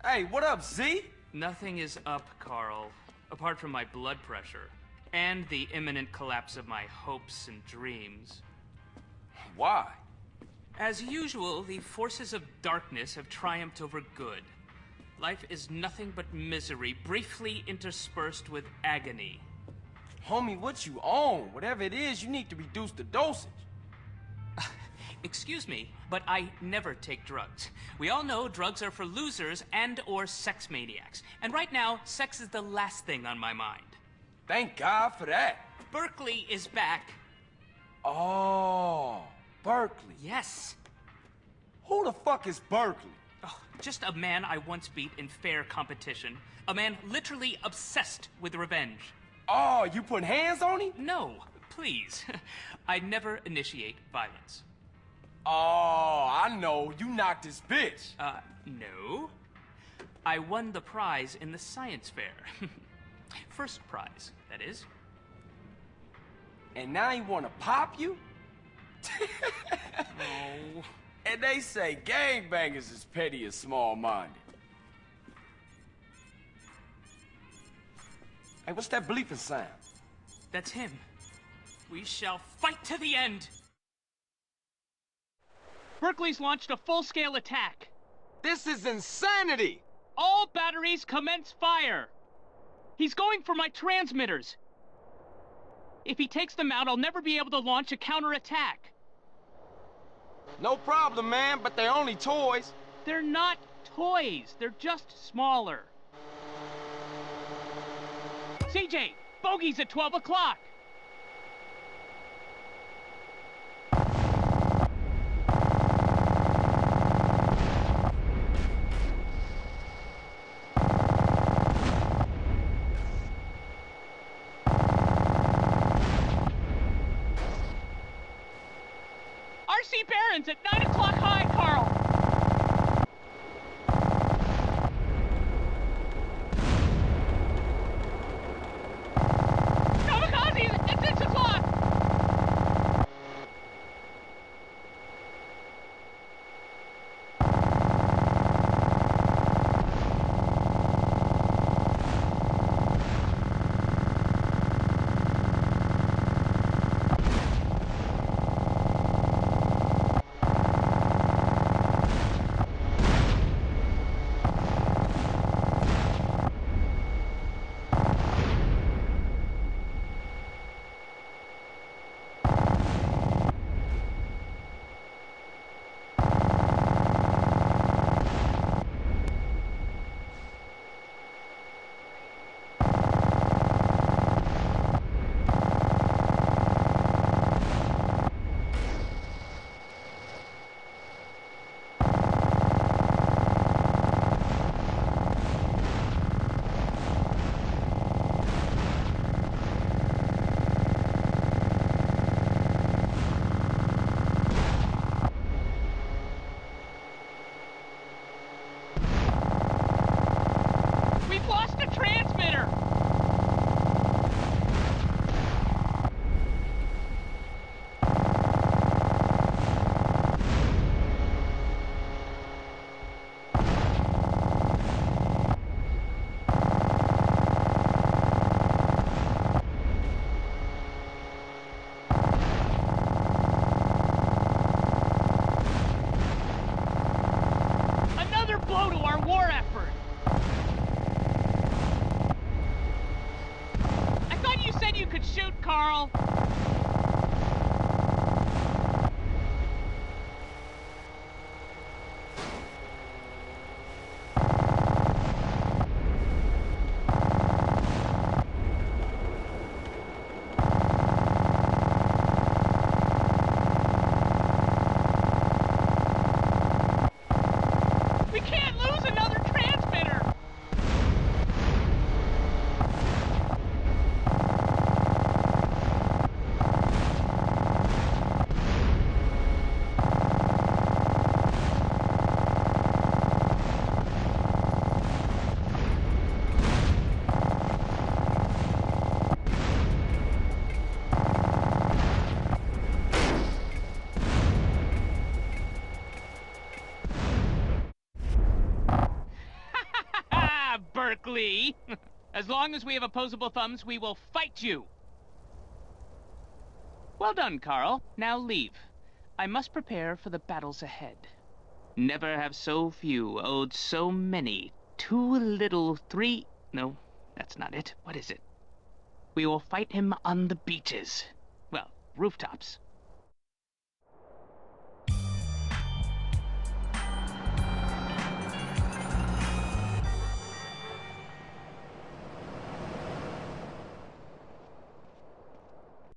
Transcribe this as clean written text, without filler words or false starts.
Hey, what up, Z? Nothing is up, Carl, apart from my blood pressure and the imminent collapse of my hopes and dreams. Why? As usual, the forces of darkness have triumphed over good. Life is nothing but misery, briefly interspersed with agony. Homie, what you on? Whatever it is, you need to reduce the dosage. Excuse me, but I never take drugs. We all know drugs are for losers and or sex maniacs. And right now, sex is the last thing on my mind. Thank God for that. Berkeley is back. Oh, Berkeley. Yes. Who the fuck is Berkeley? Oh, just a man I once beat in fair competition. A man literally obsessed with revenge. Oh, you put hands on him? No, please. I never initiate violence. Oh, I know. You knocked his bitch. No. I won the prize in the science fair. First prize, that is. And now he wanna pop you? Oh. And they say gangbangers is petty and small-minded. Hey, what's that bleeping sound? That's him. We shall fight to the end! Berkeley's launched a full-scale attack. This is insanity! All batteries commence fire! He's going for my transmitters. If he takes them out, I'll never be able to launch a counterattack. No problem, man, but they're only toys. They're not toys. They're just smaller. CJ, bogey's at 12 o'clock. RC Barron's at 9 o'clock high, Carl! Kamikaze at 6 o'clock! glee. As long as we have opposable thumbs, we will fight you. Well done, Carl. Now leave. I must prepare for the battles ahead. Never have so few owed so many. Too little, three... No, that's not it. What is it? We will fight him on the beaches. Well, rooftops.